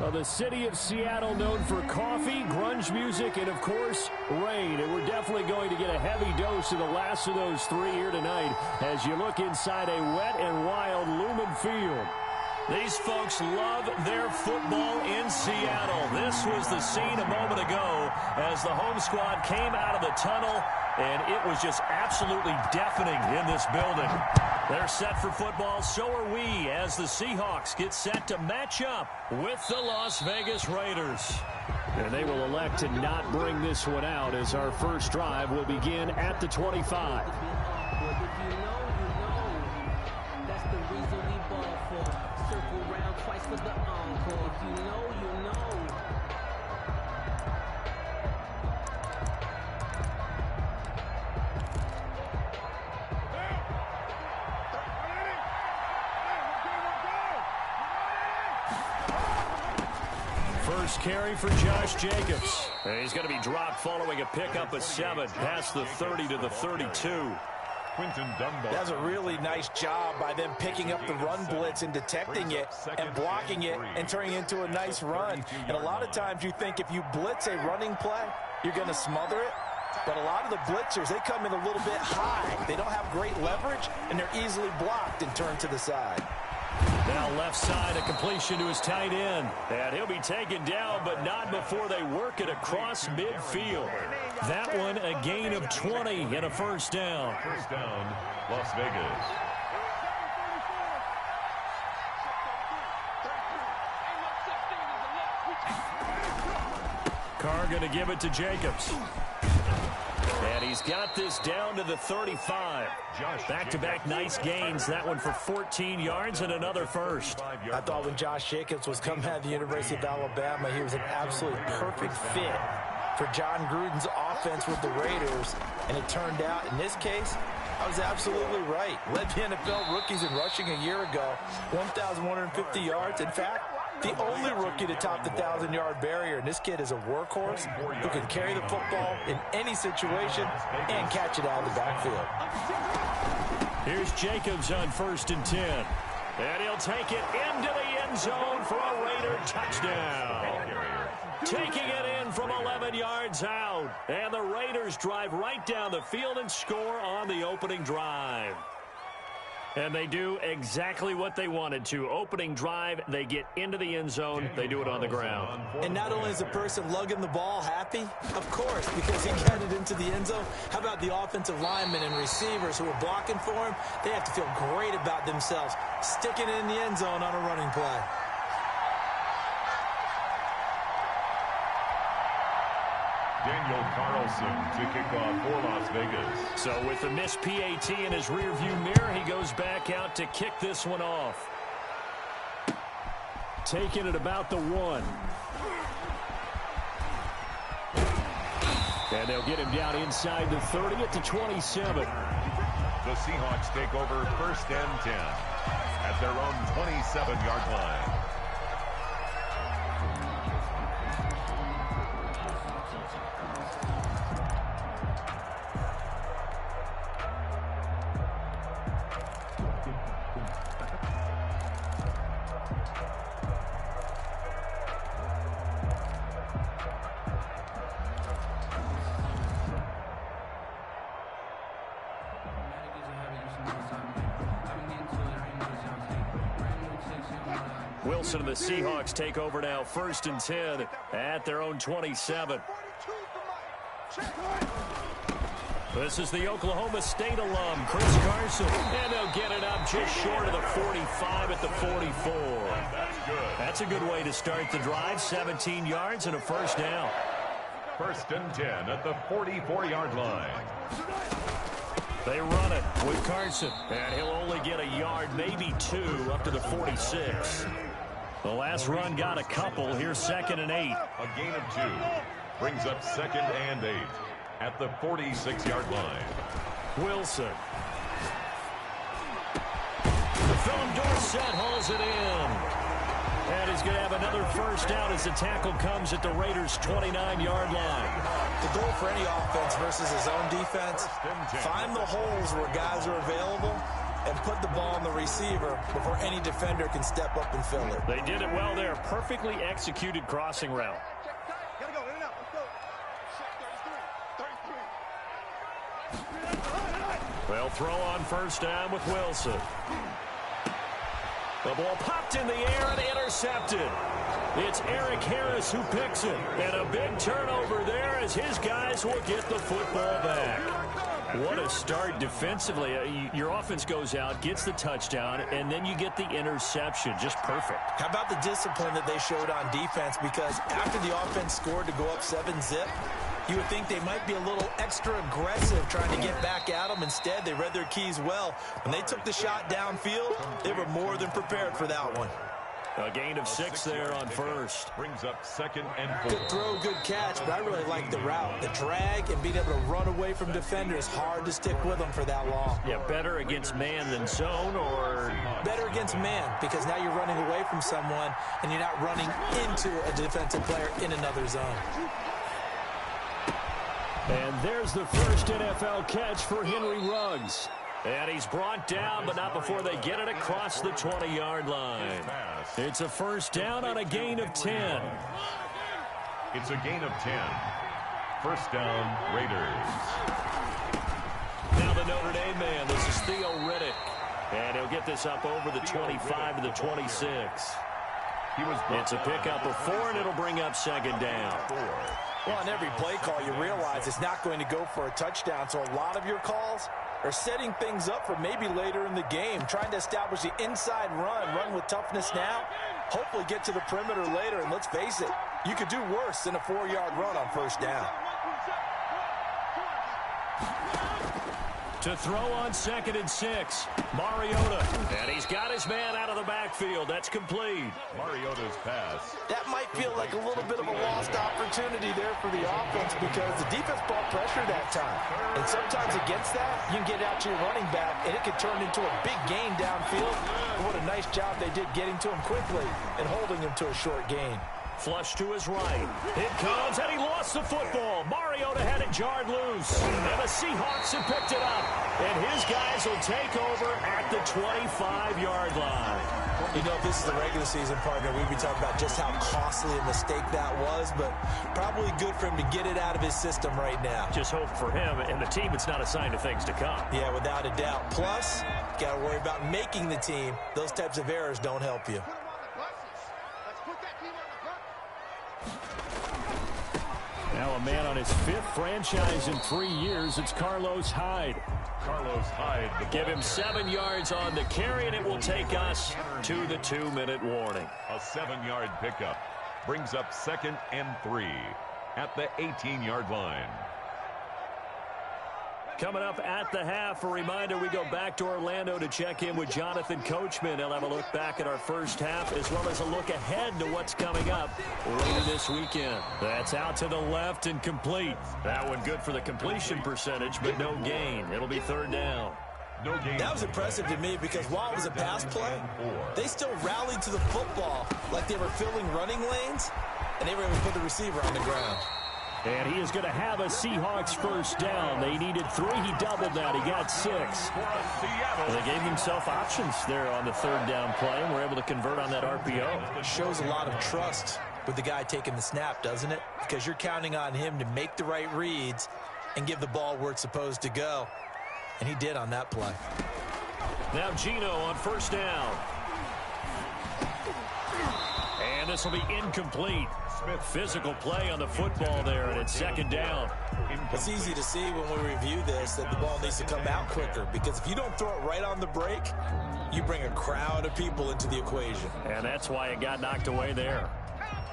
Well, the city of Seattle known for coffee, grunge music, and, of course, rain. And we're definitely going to get a heavy dose of the last of those three here tonight as you look inside a wet and wild Lumen Field. These folks love their football in Seattle. This was the scene a moment ago as the home squad came out of the tunnel, and it was just absolutely deafening in this building. They're set for football, so are we, as the Seahawks get set to match up with the Las Vegas Raiders. And they will elect to not bring this one out as our first drive will begin at the 25. First carry for Josh Jacobs. And he's going to be dropped following a pickup of 7 past the 30 to the 32. That's a really nice job by them picking up the run blitz and detecting it and blocking it and turning it into a nice run. And a lot of times you think if you blitz a running play, you're going to smother it. But a lot of the blitzers, they come in a little bit high. They don't have great leverage, and they're easily blocked and turned to the side. Now left side, a completion to his tight end. And he'll be taken down, but not before they work it across midfield. That one, a gain of 20 and a first down. First down, Las Vegas. Carr going to give it to Jacobs. And he's got this down to the 35. Back-to-back nice gains. That one for 14 yards and another first. I thought when Josh Jacobs was coming out of the University of Alabama, he was an absolutely perfect fit for John Gruden's offense with the Raiders. And it turned out, in this case, I was absolutely right. Led the NFL rookies in rushing a year ago, 1,150 yards. In fact, the only rookie to top the 1,000-yard barrier. And this kid is a workhorse who can carry the football in any situation and catch it out of the backfield. Here's Jacobs on 1st and 10. And he'll take it into the end zone for a Raider touchdown. Taking it in from 11 yards out. And the Raiders drive right down the field and score on the opening drive. And they do exactly what they wanted to. Opening drive, they get into the end zone. They do it on the ground. And not only is the person lugging the ball happy, of course, because he got it into the end zone. How about the offensive linemen and receivers who are blocking for him? They have to feel great about themselves, sticking it in the end zone on a running play. Daniel Carlson to kick off for Las Vegas. So with the missed PAT in his rearview mirror, he goes back out to kick this one off. Taking it about the 1. And they'll get him down inside the 30 at the 27. The Seahawks take over 1st and 10 at their own 27-yard line. Wilson and the Seahawks take over now, 1st and 10 at their own 27. This is the Oklahoma State alum, Chris Carson. And they'll get it up just short of the 45 at the 44. That's good. That's a good way to start the drive. 17 yards and a first down. 1st and 10 at the 44-yard line. They run it with Carson. And he'll only get a yard, maybe 2, up to the 46. The last run got a couple. Here's 2nd and 8. A gain of 2. Brings up 2nd and 8 at the 46-yard line. Wilson. Philip Dorsett hauls it in. And he's going to have another first down as the tackle comes at the Raiders' 29-yard line. The goal for any offense versus his own defense, find the holes where guys are available and put the ball on the receiver before any defender can step up and fill it. They did it well there. Perfectly executed crossing route. They'll throw on first down with Wilson. The ball popped in the air and intercepted. It's Eric Harris who picks it. And a big turnover there as his guys will get the football back. What a start defensively. Your offense goes out, gets the touchdown, and then you get the interception. Just perfect. How about the discipline that they showed on defense? Because after the offense scored to go up 7-zip, you would think they might be a little extra aggressive trying to get back at them. Instead, they read their keys well. When they took the shot downfield, they were more than prepared for that one. A gain of 6 there on first. Brings up 2nd and 4. Good throw, good catch, but I really like the route. The drag and being able to run away from defenders, hard to stick with them for that long. Yeah, better against man than zone, or? Better against man, because now you're running away from someone and you're not running into a defensive player in another zone. And there's the first NFL catch for Henry Ruggs. And he's brought down, but not before they get it across the 20-yard line. It's a first down on a gain of 10. It's a gain of 10. First down, Raiders. Now the Notre Dame man, this is Theo Riddick. And he'll get this up over the 25 to the 26. It's a pickup of 4, and it'll bring up 2nd down. Well, on every play call, you realize it's not going to go for a touchdown, so a lot of your calls are setting things up for maybe later in the game, trying to establish the inside run with toughness now, hopefully get to the perimeter later, and let's face it, you could do worse than a 4-yard run on first down. To throw on 2nd and 6, Mariota. And he's got his man out of the backfield. That's complete. Mariota's pass. That might feel like a little bit of a lost opportunity there for the offense because the defense brought pressure that time. And sometimes against that, you can get out to your running back, and it could turn into a big gain downfield. But what a nice job they did getting to him quickly and holding him to a short gain. Flush to his right. It comes, and he lost the football. Mariota had it jarred loose. And the Seahawks have picked it up. And his guys will take over at the 25-yard line. You know, if this is the regular season, partner, we'd be talking about just how costly a mistake that was, but probably good for him to get it out of his system right now. Just hope for him and the team it's not a sign of things to come. Yeah, without a doubt. Plus, got to worry about making the team. Those types of errors don't help you. Now a man on his 5th franchise in 3 years. It's Carlos Hyde. Carlos Hyde. Give him 7 yards on the carry, and it will take us to the 2-minute warning. A 7-yard pickup. Brings up 2nd and 3 at the 18-yard line. Coming up at the half, a reminder, we go back to Orlando to check in with Jonathan Coachman. He'll have a look back at our first half as well as a look ahead to what's coming up later this weekend. That's out to the left and complete. That one good for the completion percentage, but no gain. It'll be 3rd down. No gain. That was impressive to me because while it was a pass play, they still rallied to the football like they were filling running lanes, and they were able to put the receiver on the ground. And he is going to have a Seahawks first down. They needed 3. He doubled that. He got 6. They gave himself options there on the 3rd down play, and were able to convert on that RPO. It shows a lot of trust with the guy taking the snap, doesn't it? Because you're counting on him to make the right reads and give the ball where it's supposed to go. And he did on that play. Now Geno on first down. And this will be incomplete. Physical play on the football there, and it's 2nd down. It's easy to see when we review this that the ball needs to come out quicker, because if you don't throw it right on the break, you bring a crowd of people into the equation. And that's why it got knocked away there.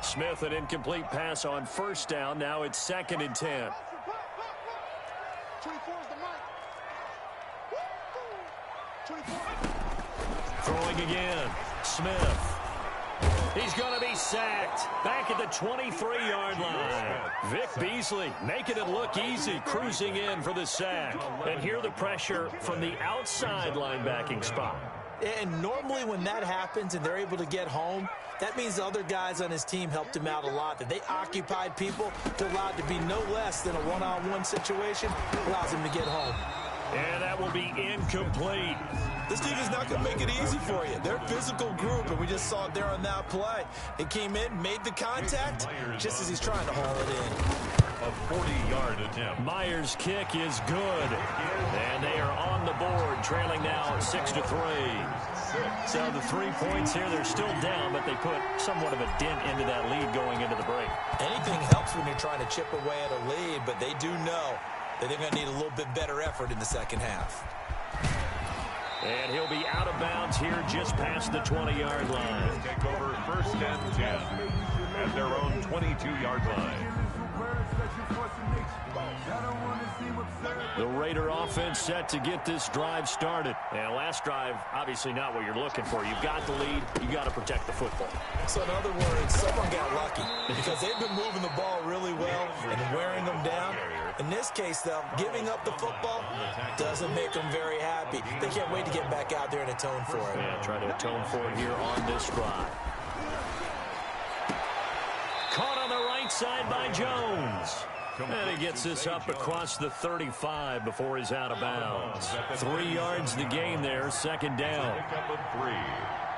Smith, an incomplete pass on first down. Now it's 2nd and 10. Throwing again. Smith. He's going to be sacked back at the 23-yard line. Vic Beasley making it look easy, cruising in for the sack. And here the pressure from the outside linebacking spot. And normally when that happens and they're able to get home, that means the other guys on his team helped him out a lot. That they occupied people to allow it to be no less than a one-on-one situation, allows him to get home. And that will be incomplete. This team is not going to make it easy for you. They're a physical group, and we just saw it there on that play. He came in, made the contact, just as he's trying to haul it in. A 40-yard attempt. Myers' kick is good. And they are on the board, trailing now 6-3. So the 3 points here, they're still down, but they put somewhat of a dent into that lead going into the break. Anything helps when you're trying to chip away at a lead, but they do know that they're going to need a little bit better effort in the second half. And he'll be out of bounds here just past the 20-yard line. Take over first and 10 at their own 22-yard line. The Raider offense set to get this drive started. And last drive, obviously not what you're looking for. You've got the lead. You got to protect the football. So in other words, someone got lucky because they've been moving the ball really well and wearing them down. In this case, though, giving up the football doesn't make them very happy. They can't wait to get back out there and atone for it. Yeah, try to atone for it here on this drive. Caught on the right side by Jones. And he gets this up across the 35 before he's out of bounds. 3 yards the gain there, second down. Pickup of 3.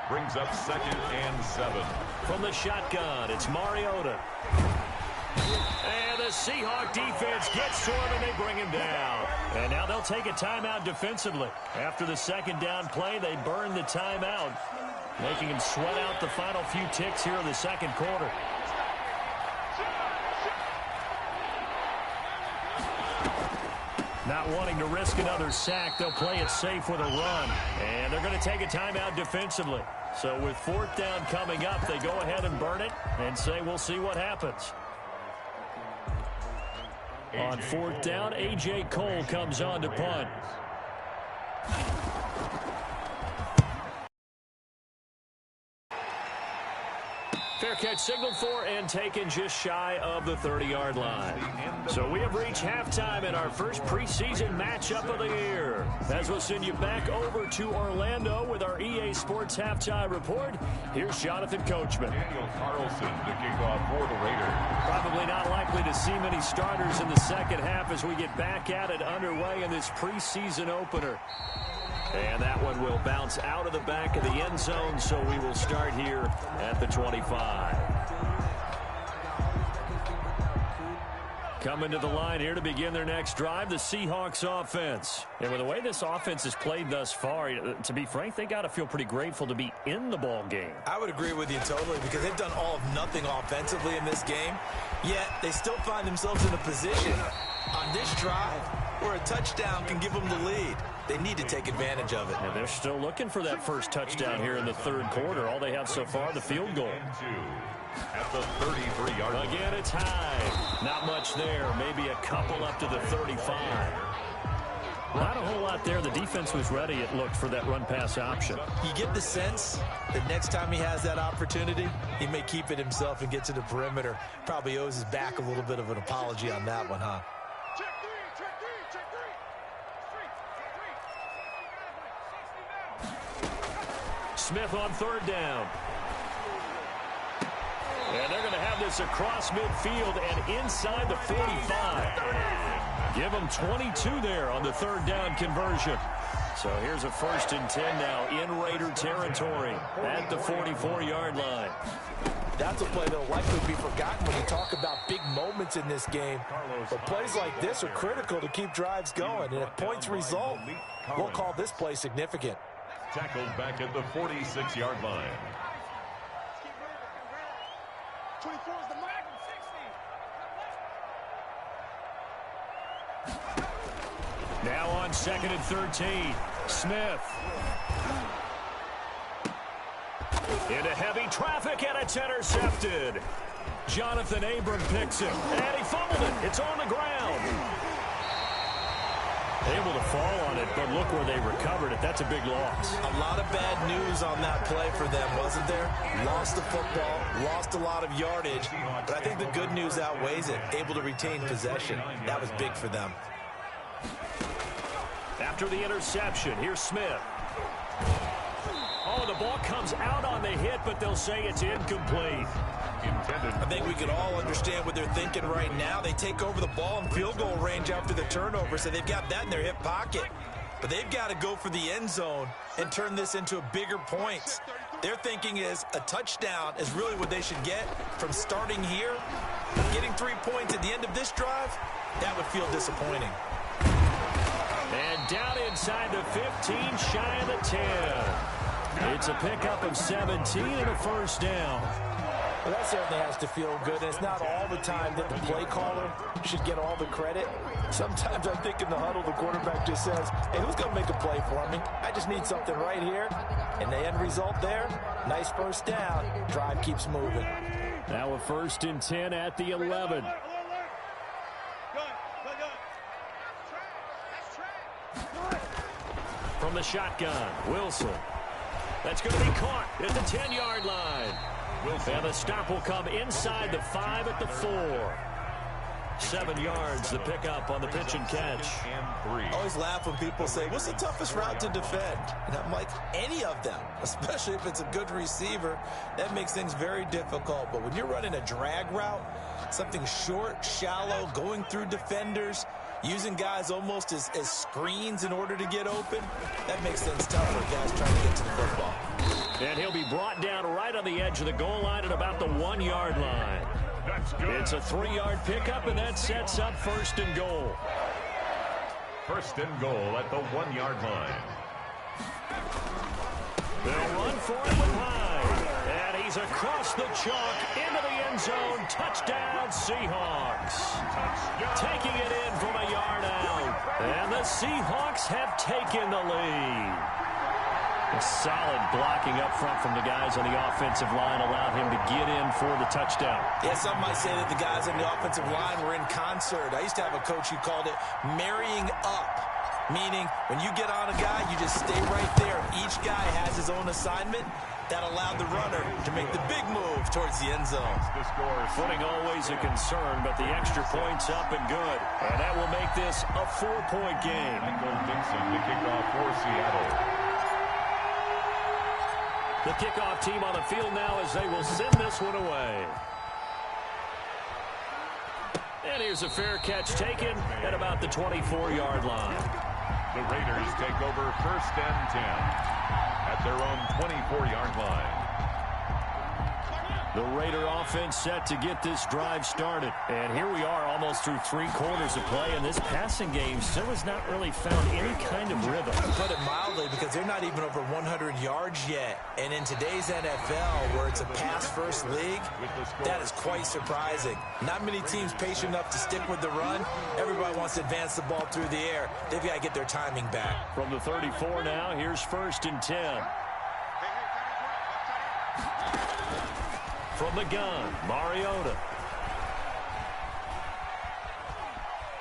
Brings up 2nd and 7. From the shotgun, it's Mariota. And the Seahawk defense gets to him, and they bring him down. And now they'll take a timeout defensively. After the second down play, they burn the timeout, making him sweat out the final few ticks here in the second quarter. Not wanting to risk another sack, they'll play it safe with a run. And they're going to take a timeout defensively. So with 4th down coming up, they go ahead and burn it and say, we'll see what happens. On 4th down, A.J. Cole comes on to punt. Fair catch signaled for and taken just shy of the 30-yard line. So we have reached halftime in our first preseason matchup of the year. As we'll send you back over to Orlando with our EA Sports Halftime Report, here's Jonathan Coachman. Daniel Carlson to kick off for the Raiders. Probably not likely to see many starters in the second half as we get back at it underway in this preseason opener. And that one will bounce out of the back of the end zone, so we will start here at the 25. Coming to the line here to begin their next drive, the Seahawks offense. And with the way this offense has played thus far, to be frank, they got to feel pretty grateful to be in the ball game. I would agree with you totally because they've done all of nothing offensively in this game, yet they still find themselves in a position on this drive where a touchdown can give them the lead. They need to take advantage of it. And they're still looking for that first touchdown here in the third quarter. All they have so far, the field goal. At the 33-yard line. Again, it's high. Not much there. Maybe a couple up to the 35. Not a whole lot there. The defense was ready, it looked, for that run-pass option. You get the sense that next time he has that opportunity, he may keep it himself and get to the perimeter. Probably owes his back a little bit of an apology on that one, huh? Smith on 3rd down. And they're going to have this across midfield and inside the 45. Give them 22 there on the 3rd down conversion. So here's a 1st and 10 now in Raider territory at the 44-yard line. That's a play that will likely be forgotten when you talk about big moments in this game. But plays like this are critical to keep drives going. And if points result, we'll call this play significant. Tackled back at the 46-yard line. 24 is the mark. 60. Now on 2nd and 13. Smith. Into heavy traffic, and it's intercepted. Jonathan Abram picks it, and he fumbled it. It's on the ground. Able to fall on it, but look where they recovered it. That's a big loss. A lot of bad news on that play for them, wasn't there? Lost the football, lost a lot of yardage, but I think the good news outweighs it. Able to retain possession. That was big for them. After the interception, here's Smith. Oh, the ball comes out on the hit, but they'll say it's incomplete. I think we can all understand what they're thinking right now. They take over the ball in field goal range after the turnover, so they've got that in their hip pocket. But they've got to go for the end zone and turn this into bigger points. Their thinking is a touchdown is really what they should get from starting here. Getting 3 points at the end of this drive, that would feel disappointing. And down inside the 15, shy of the 10. It's a pickup of 17 and a first down. Well, that certainly has to feel good, and it's not all the time that the play caller should get all the credit. Sometimes I think in the huddle, the quarterback just says, hey, who's going to make a play for me? I just need something right here. And the end result there, nice first down. Drive keeps moving. Now a 1st and 10 at the 11. From the shotgun, Wilson. That's going to be caught at the 10-yard line. And the stop will come inside the 5 at the 4. 7 yards, the pickup on the pitch and catch. I always laugh when people say, what's the toughest route to defend? And I'm like, any of them, especially if it's a good receiver. That makes things very difficult. But when you're running a drag route, something short, shallow, going through defenders, using guys almost as screens in order to get open, that makes things tough for guys trying to get to the football. And he'll be brought down right on the edge of the goal line at about the 1-yard line. It's a 3-yard pickup, and that sets up 1st and goal. 1st and goal at the 1-yard line. They'll run for it with Hyde. And he's across the chalk into the end zone. Touchdown, Seahawks. Taking it in from a yard out. And the Seahawks have taken the lead. A solid blocking up front from the guys on the offensive line allowed him to get in for the touchdown. Yeah, some might say that the guys on the offensive line were in concert. I used to have a coach who called it marrying up, meaning when you get on a guy, you just stay right there. Each guy has his own assignment. That allowed the runner to make the big move towards the end zone. Footing always a concern, but the extra point's up and good. And that will make this a 4-point game. Michael Dixon to kick off for Seattle. The kickoff team on the field now as they will send this one away. And here's a fair catch taken at about the 24-yard line. The Raiders take over 1st and 10 at their own 24-yard line. The Raider offense set to get this drive started. And here we are almost through 3 quarters of play, and this passing game still has not really found any kind of rhythm. To put it mildly, because they're not even over 100 yards yet. And in today's NFL, where it's a pass-first league, that is quite surprising. Not many teams patient enough to stick with the run. Everybody wants to advance the ball through the air. They've got to get their timing back. From the 34 now, here's 1st and 10. From the gun, Mariota.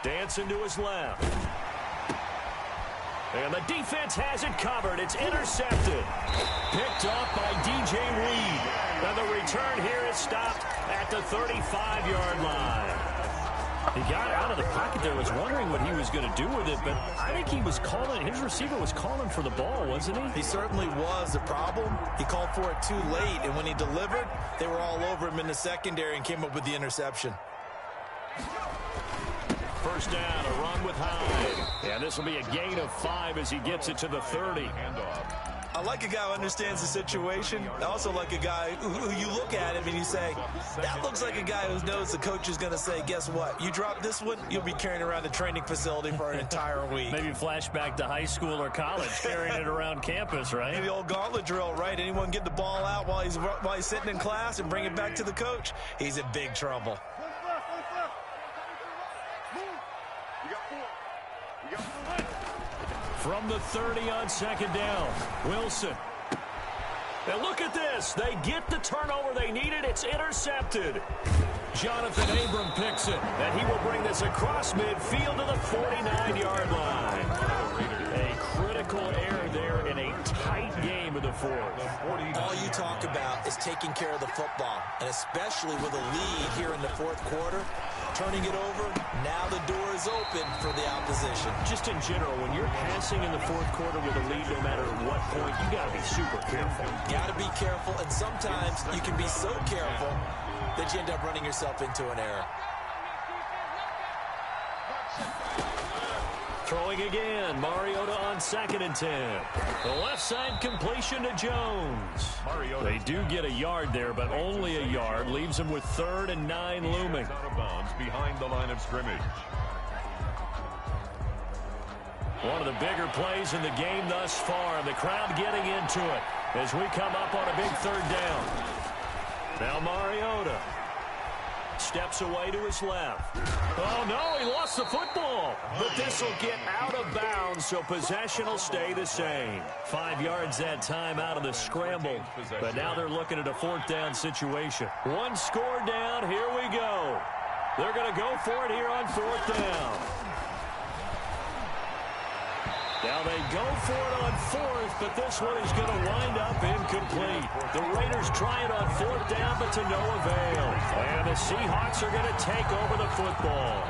Dancing to his left. And the defense has it covered. It's intercepted. Picked off by DJ Reed. And the return here is stopped at the 35-yard line. He got out of the pocket there, was wondering what he was going to do with it, but I think he was calling, his receiver was calling for the ball, wasn't he? He certainly was. The problem, he called for it too late, and when he delivered, they were all over him in the secondary and came up with the interception. First down, a run with Hyde. And this will be a gain of 5 as he gets it to the 30. I like a guy who understands the situation. I also like a guy who you look at him and you say, that looks like a guy who knows the coach is going to say, guess what? You drop this one, you'll be carrying around the training facility for an entire week. Maybe flashback to high school or college, carrying it around campus, right? The old gauntlet drill, right? Anyone get the ball out while he's sitting in class and bring it back to the coach? He's in big trouble. From the 30 on 2nd down, Wilson. Now look at this. They get the turnover they needed. It's intercepted. Jonathan Abram picks it, and he will bring this across midfield to the 49-yard line. A critical error there in a tight game of the 4th. All you talk about is taking care of the football, and especially with a lead here in the 4th quarter. Turning it over, now the door is open for the opposition. Just in general, when you're passing in the 4th quarter with a lead, no matter what point, you got to be super careful. Got to be careful, and sometimes you can be so careful that you end up running yourself into an error. Throwing again, Mariota on 2nd and 10. The left side completion to Jones. Mariota. They do get a yard there, but only a yard. Leaves them with 3rd and 9 looming. Out of bounds behind the line of scrimmage. One of the bigger plays in the game thus far. The crowd getting into it as we come up on a big 3rd down. Now Mariota steps away to his left. Oh, no, he lost the football. But this will get out of bounds, so possession will stay the same. 5 yards that time out of the scramble. But now they're looking at a 4th down situation. 1 score down. Here we go. They're going to go for it here on 4th down. Now they go for it on 4th, but this one is going to wind up incomplete. The Raiders try it on 4th down, but to no avail. And the Seahawks are going to take over the football.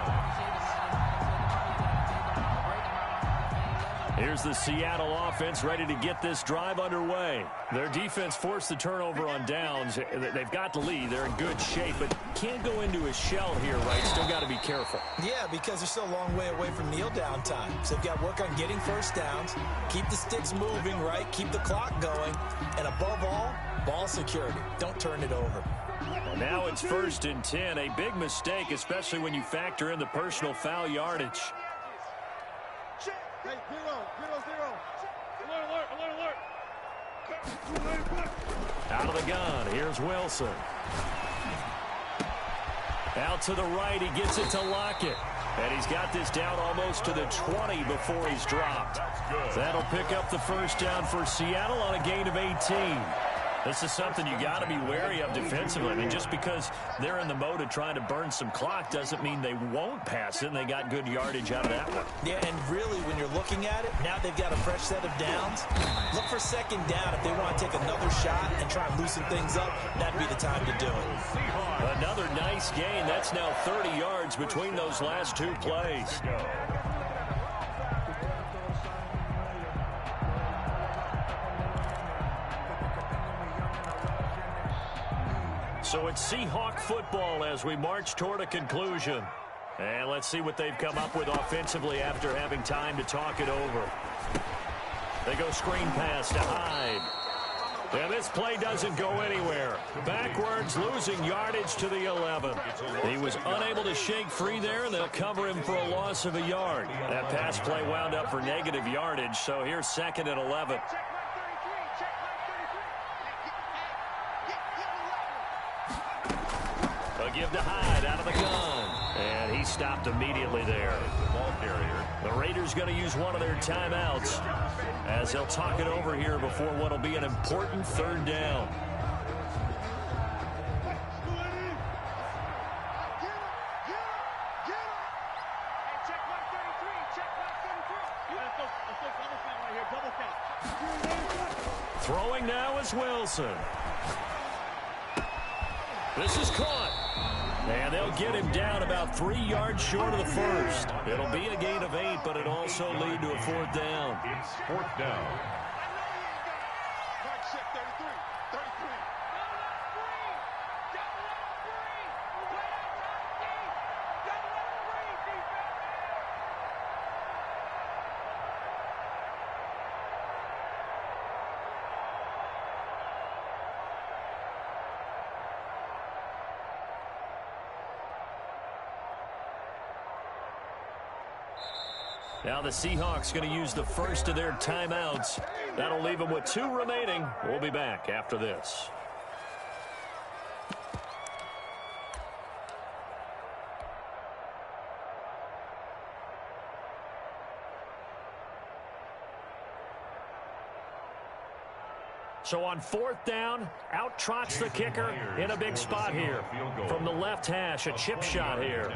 Here's the Seattle offense ready to get this drive underway. Their defense forced the turnover on downs. They've got the lead. They're in good shape, but can't go into a shell here, right? Still got to be careful. Yeah, because they're still a long way away from kneel down time. So they've got to work on getting first downs, keep the sticks moving, right? Keep the clock going. And above all, ball security. Don't turn it over. And now it's 1st and 10. A big mistake, especially when you factor in the personal foul yardage. Hey, 0. Alert. Out of the gun, here's Wilson. Out to the right, he gets it to Lockett. And he's got this down almost to the 20 before he's dropped. That'll pick up the 1st down for Seattle on a gain of 18. This is something you got to be wary of defensively. I mean, just because they're in the mode of trying to burn some clock doesn't mean they won't pass it, and they got good yardage out of that one. Yeah, and really, when you're looking at it, now they've got a fresh set of downs. Look for 2nd down if they want to take another shot and try and loosen things up. That'd be the time to do it. Another nice gain. That's now 30 yards between those last 2 plays. So it's Seahawk football as we march toward a conclusion. And let's see what they've come up with offensively after having time to talk it over. They go screen pass to Hyde. And this play doesn't go anywhere. Backwards, losing yardage to the 11. He was unable to shake free there, and they'll cover him for a loss of a yard. That pass play wound up for negative yardage, so here's 2nd and 11. Give to Hyde out of the gun. And he stopped immediately there. The Raiders going to use one of their timeouts as they'll talk it over here before what will be an important 3rd down. Throwing now is Wilson. This is caught. And they'll get him down about 3 yards short of the 1st. It'll be a gain of 8, but it'll also lead to a 4th down. It's 4th down. Now the Seahawks going to use the first of their timeouts. That'll leave them with 2 remaining. We'll be back after this. So on 4th down, out trots the kicker in a big spot here. From the left hash, a chip shot here.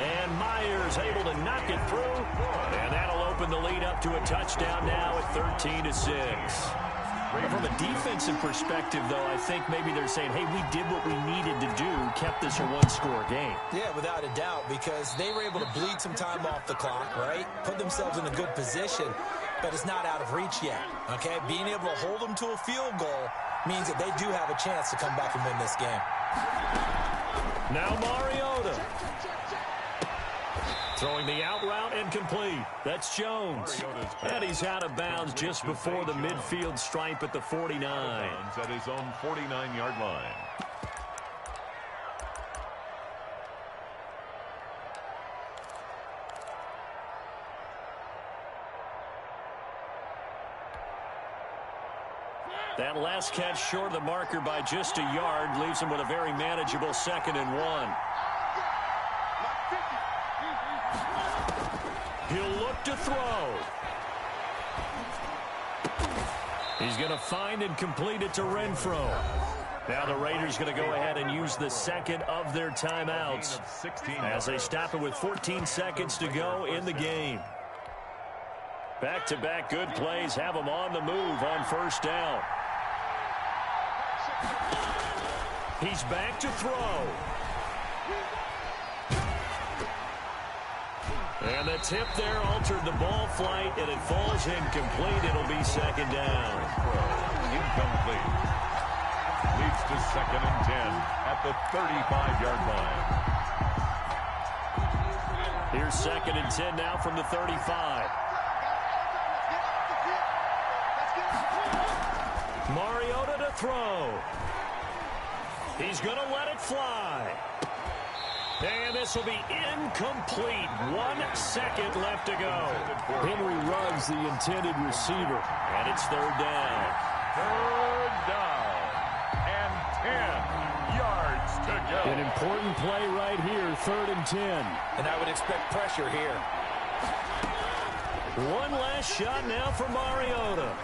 And Myers able to knock it through. And that'll open the lead up to a touchdown now at 13-6. From a defensive perspective, though, I think maybe they're saying, hey, we did what we needed to do, kept this a one-score game. Yeah, without a doubt, because they were able to bleed some time off the clock, right? Put themselves in a good position, but it's not out of reach yet, okay? Being able to hold them to a field goal means that they do have a chance to come back and win this game. Now Mariota. Throwing the out route and complete. That's Jones. And he's out of bounds just before the midfield stripe at the 49. At his own 49-yard line. That last catch short of the marker by just a yard leaves him with a very manageable 2nd and 1. He'll look to throw. He's going to find and complete it to Renfro. Now the Raiders going to go ahead and use the second of their timeouts as they stop it with 14 seconds to go in the game. Back-to-back good plays have them on the move on first down. He's back to throw. And the tip there altered the ball flight, and it falls incomplete. It'll be 2nd down. Incomplete. Leads to 2nd and 10 at the 35-yard line. Here's 2nd and 10 now from the 35. Mariota to throw. He's going to let it fly. And this will be incomplete. 1 second left to go. Henry Ruggs, the intended receiver. And it's 3rd down. 3rd down. And 10 yards to go. An important play right here, 3rd and 10. And I would expect pressure here. One last shot now for Mariota.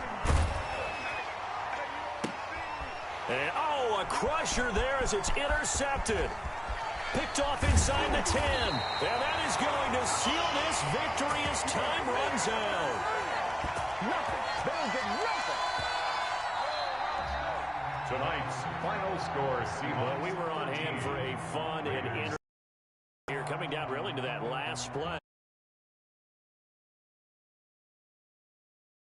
And, oh, a crusher there as it's intercepted. Picked off inside the 10. And that is going to seal this victory as time runs out. Tonight's final score, Seahawks. Well, we were on hand for a fun and interesting here, coming down really to that last play.